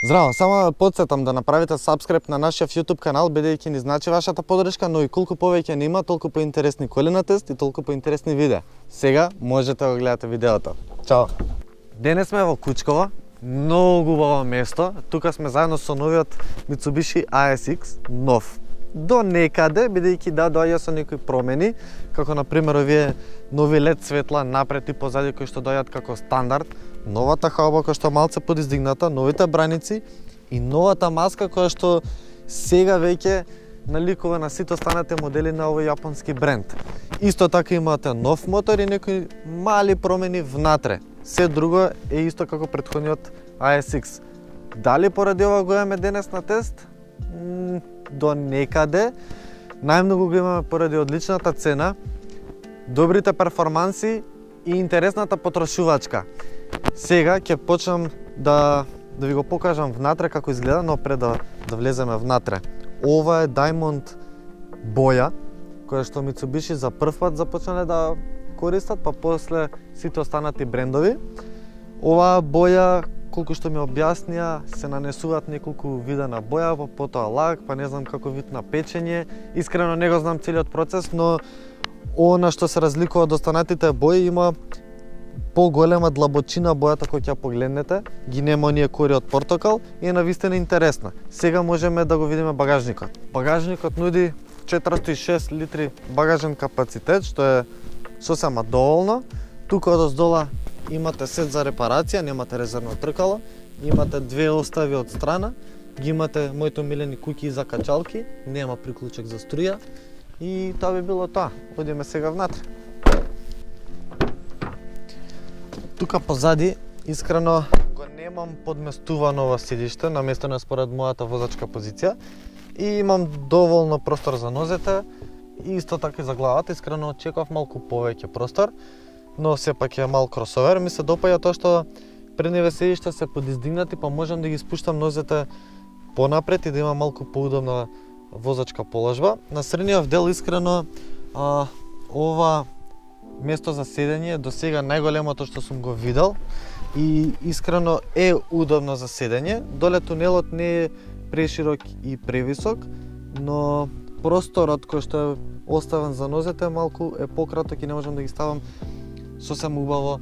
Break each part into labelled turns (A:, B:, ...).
A: Здраво, само да потсетам да направите subscribe на нашиот YouTube канал, бидејќи ни значи вашата поддршка, но и колку повеќе ни има, толку поинтересни коли на тест и толку поинтересни видеа. Сега можете да го гледате видеото. Чао! Денес сме во Кучково, многу убаво место. Тука сме заедно со новиот Mitsubishi ASX, нов. До некаде, бидејќи доаѓа со некои промени, како на пример овие нови LED светла напред и позади кои што доаѓаат како стандард, новата хауба која што малце подиздигната, новите браници и новата маска која што сега веќе наликува на сите останати модели на овој јапонски бренд. Исто така имате нов мотор и некои мали промени внатре. Се друго е исто како претходниот ASX. Дали поради ова го имаме денес на тест? До некаде. Најмногу го имаме поради одличната цена, добрите перформанси и интересната потрошувачка. Сега ќе почнам да ви го покажам внатре како изгледа, но пред да влеземе внатре. Ова е Diamond боја, која што Mitsubishi за прв пат започнале да користат, па после сите останати брендови. Оваа боја, колку што ми објаснија, се нанесуваат неколку вида на боја, па потоа лак, па не знам како вид на печење. Искрено не го знам целиот процес, но она што се разликува од останатите бои, има поголема длабочина бојата која ќе погледнете, ги нема оние кори од портокал и е навистина интересна. Сега можеме да го видиме багажникот. Багажникот нуди 406 литри багажен капацитет, што е сосема доволно. Тука одоздола имате сет за репарација, немате резервно тркало, имате две остави од страна, ги имате моите милени куќи за качалки, нема приклучок за струја и тоа би било тоа. Одиме сега внатре. Тука позади, искрено, го немам подместувано ова седиште, наместено е според мојата возачка позиција и имам доволно простор за нозете и исто така и за главата. Искрено очекував малку повеќе простор, но сепак е мал кросовер. Ми се допаѓа тоа што предниве седишта се подиздигнати, па можам да ги спуштам нозете понапред и да има малку поудобна возачка положба. На средниот дел искрено ова место за седење до сега најголемото што сум го видел и искрено е удобно за седење. Доле тунелот не е преширок и превисок, но просторот кој што е оставен за нозете малку е пократок и не можам да ги ставам сосем убаво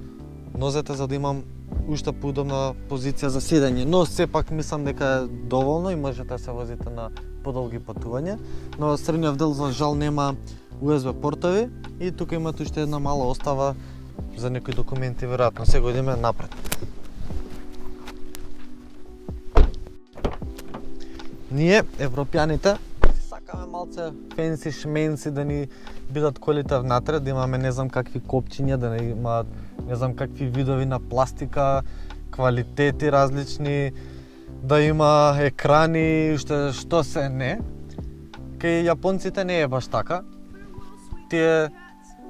A: нозете за да имам уште поудобна позиција за седење, но сепак мислам дека е доволно и можете да се возите на подолги патувања. Но средниот дел за жал нема USB портови и тука имате уште една мала остава за некои документи веројатно. Сега одиме напред. Ние, европјаните, сакаме малце фенси шменси да ни бидат колите внатре, да имаме не знам какви копчиња, да не имаат не знам какви видови на пластика, квалитети различни, да има екрани, што се не. Кај јапонците не е баш така. Тие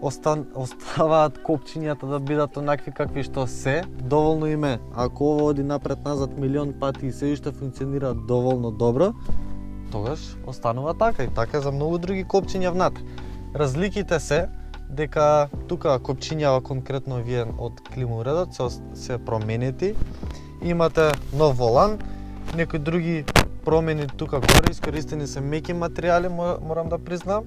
A: оставаат копчињата да бидат онакви какви што се. Доволно им е. Ако ова оди напред-назад милион пати и се уште функционира доволно добро, тогаш останува така и така за многу други копчиња внатре. Разликите се дека тука копчињава конкретно вие од климауредот се променети. Имате нов волан, некои други промени тука горе, искористени се меки материјали, морам да признам.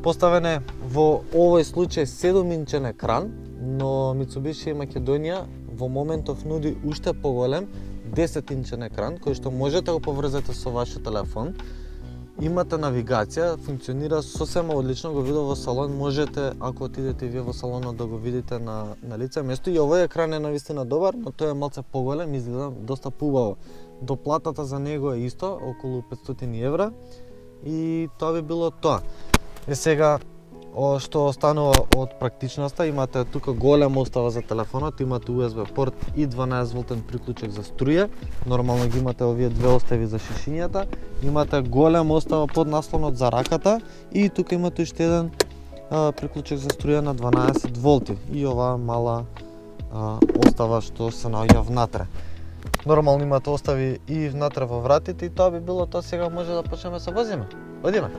A: Поставен е во овој случај 7-инчен екран, но Mitsubishi Македонија во моментов нуди уште поголем 10-инчен екран, кој што можете да го поврзете со вашиот телефон. Имате навигација, функционира сосема одлично, го видов во салон, можете, ако отидете вие во салонот, да го видите на лице место. И овој екран е навистина добар, но тој е малце поголем, изгледа доста поубаво. Доплатата за него е исто, околу 500 евра и тоа би било тоа. И сега, што останува од практичноста, имате тука голема остава за телефонот, имате USB порт и 12 волтен приклучок за струја. Нормално ги имате овие две остави за шишињата. Имате голема остава под наслонот за раката и тука имате уште еден приклучок за струја на 12 волти и оваа мала остава што се наоѓа внатре. Нормално имате остави и внатре во вратите и тоа би било тоа. Сега може да почнеме да се возиме. Одиме.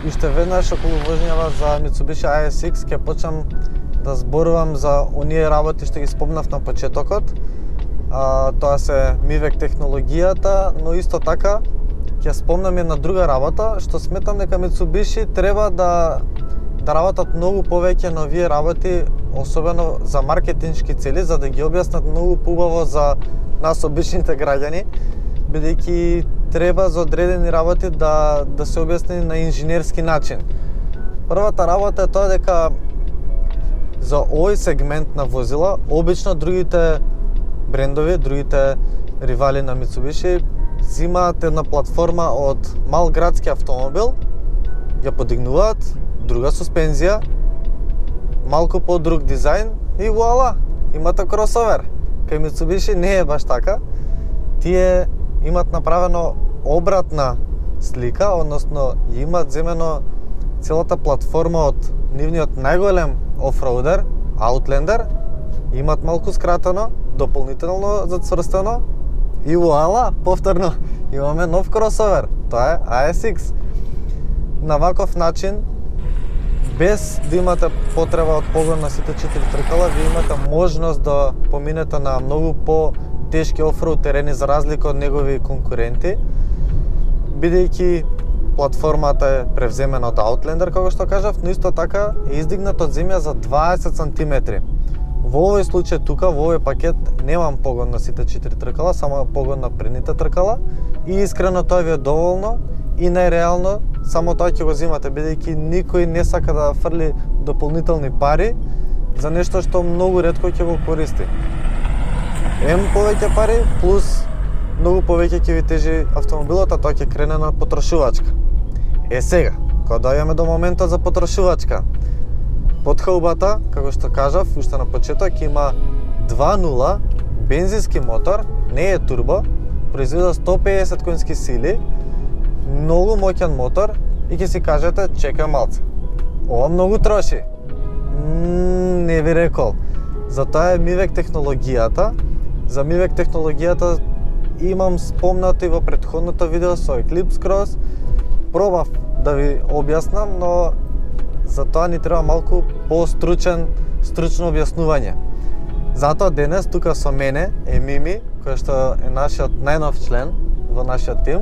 A: уште веднаш околу возњава за Mitsubishi ASX ќе почнам да зборувам за оние работи што ги спомнав на почетокот. Тоа се MIVEC технологијата, но исто така ќе спомнам една друга работа што сметам дека Mitsubishi треба да работат многу повеќе на овие работи, особено за маркетиншки цели, за да ги објаснат многу поубаво за нас обичните граѓани, бидејќи треба за одредени работи да се објасни на инженерски начин. Првата работа е тоа дека за овој сегмент на возила, обично другите брендови, другите ривали на Mitsubishi зимаат една платформа од мал градски автомобил, ја подигнуваат, друга суспензија, малку подруг дизајн и вуала, имате кросовер. Кај Mitsubishi не е баш така. Тие имат направено обратна слика, односно имат земено целата платформа од нивниот најголем офроудер, Outlander, имат малку скратено, дополнително зацврстено и вуала, повторно, имаме нов кросовер, тоа е ASX. На ваков начин, без да имате потреба од погон на сите 4 тркала, ви имате можност да поминете на многу по-тешки офроуд терени за разлика од негови конкуренти, бидејќи платформата е превземена од Outlander, како што кажав, но исто така е издигнат од земја за 20 сантиметри. Во овој случај тука, во овој пакет, немам погон на сите 4 тркала, само погон на предните тркала и искрено тоа ви е доволно и најреално само тоа ќе го земате, бидејќи никој не сака да фрли дополнителни пари за нешто што многу ретко ќе го користи. Повеќе пари плюс многу повеќе ќе ви тежи автомобилот, а тоа ќе крене на потрошувачка. Сега, кога дојдеме до моментот за потрошувачка, подхаубата, како што кажав, уште на почеток има 2.0 бензински мотор, не е турбо, произведа 150 конски сили, многу моќен мотор и ќе си кажете, чекај малце, ова многу троши. Не ви рекол. Затоа е MIVEC технологијата. За MIVEC технологијата имам спомнато и во претходното видео со Eclipse Cross. Пробав да ви објаснам, но за тоа ни треба малку по-стручно објаснување. Затоа денес тука со мене е Мими, која што е нашиот најнов член во нашиот тим.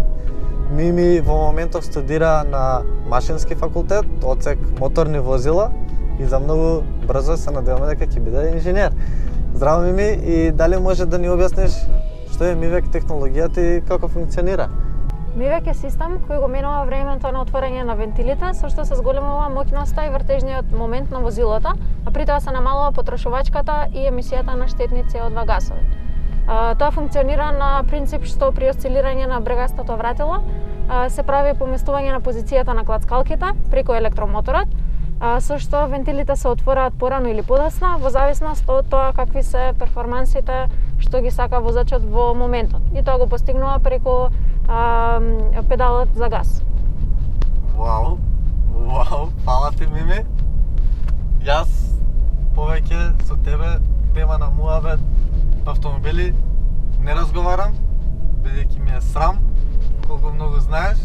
A: Мими во моментов студира на Машински факултет, одсек моторни возила и за многу брзо се надеваме дека ќе биде инженер. Здраво Мими, и дали може да ни објасниш што е MIVEC технологијата и како функционира?
B: MIVEC е систем кој го менува времето на отворање на вентилите, со што се зголемува моќноста и вртежниот момент на возилото, а при тоа се намалува потрошувачката и емисијата на штетни CO2 гасови. Тоа функционира на принцип што при осцилирање на брегастото вратило се прави поместување на позицијата на клацкалките преку електромоторот, со што вентилите се отвораат порано или подоцна во зависност од тоа какви се перформансите што ги сака возачот во моментот. И тоа го постигнува преку педалот за газ.
A: Вау, фала ти Мими. Јас повеќе со тебе тема на муабет автомобили не разговарам, бидејќи ми е срам колку многу знаеш,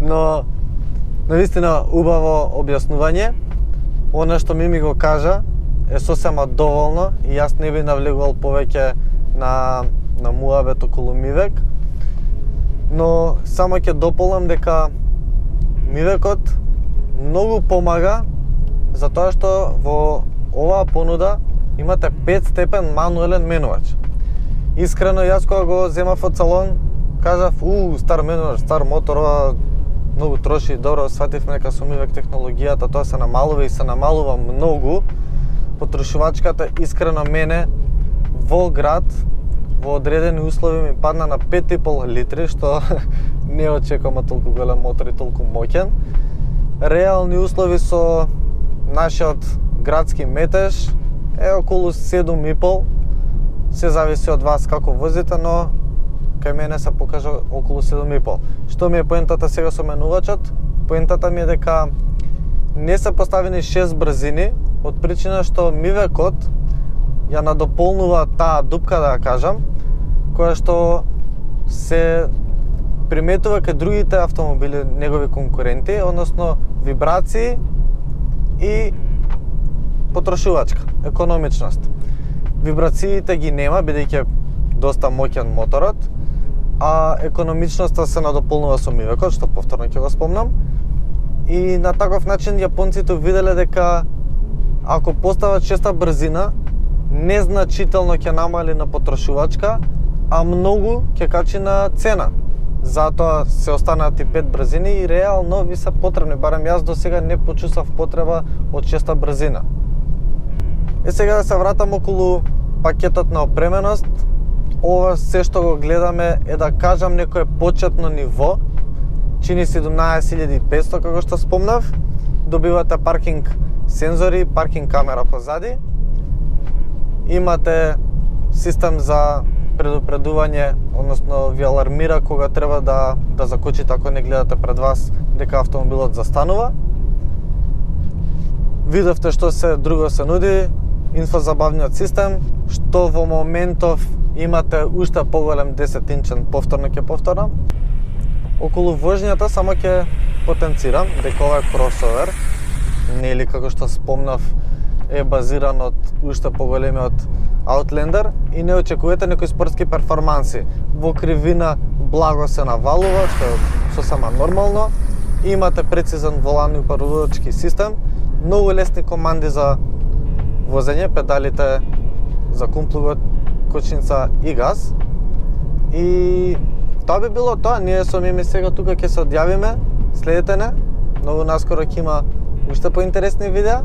A: но навистина убаво објаснување. Она што Мими го кажа е сосема доволно и јас не би навлегувал повеќе на муабет околу MIVEC, но само ќе дополнам дека MIVEC-от многу помага за тоа што во оваа понуда имате 5 степен мануелен менувач. Искрено јас кога го земав од салон, кажав, стар менувач, стар мотор, ова многу троши. Добро, свативме дека со MIVEC технологијата тоа се намалува и се намалува многу. Потрошувачката искрено мене во град, во одредени услови ми падна на 5,5 литри, што не очекувам толку голем мотор и толку моќен. Реални услови со нашиот градски метеж е околу 7,5. Се зависи од вас како возите, но кај мене се покажа околу 7,5. Што ми е поентата сега со менувачот? Поентата ми е дека не се поставени 6 брзини, од причина што MIVEC-от ја надополнува таа дупка, да ја кажам, која што се приметува кај другите автомобили, негови конкуренти, односно вибрации и потрошувачка, економичност. Вибрациите ги нема, бидејќи е доста моќен моторот, а економичноста се надополнува со мивекот, што повторно ќе го спомнам. И на таков начин јапонците виделе дека ако постават 6-та брзина, незначително ќе намали на потрошувачка, а многу ќе качи на цена. Затоа се останаат и 5 брзини и реално ви се потребни, барем јас до сега не почувствав потреба од 6-та брзина. И сега да се вратам околу пакетот на опременост. Ова се што го гледаме е, да кажам, некое почетно ниво. Чини 17.500 како што спомнав. Добивате паркинг сензори, паркинг камера позади. Имате систем за предупредување, односно ви алармира кога треба да закочите ако не гледате пред вас дека автомобилот застанува. Видовте што се друго се нуди, инфозабавниот систем, што во моментов имате уште поголем 10-инчен, повторно ќе повторам. Околу возњата само ќе потенцирам дека ова е кросовер, нели како што спомнав е базиран од уште поголемиот Outlander и не очекувате некои спортски перформанси. Во кривина благо се навалува, што е сосема нормално. Имате прецизен волан и управувачки систем, многу лесни команди за возење, педалите за кумплугот, кочница и газ. И тоа би било тоа. Ние со Мими сега тука ќе се одјавиме. Следете не. Многу наскоро ќе има уште поинтересни видеа.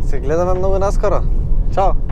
A: Се гледаме многу наскоро. Чао!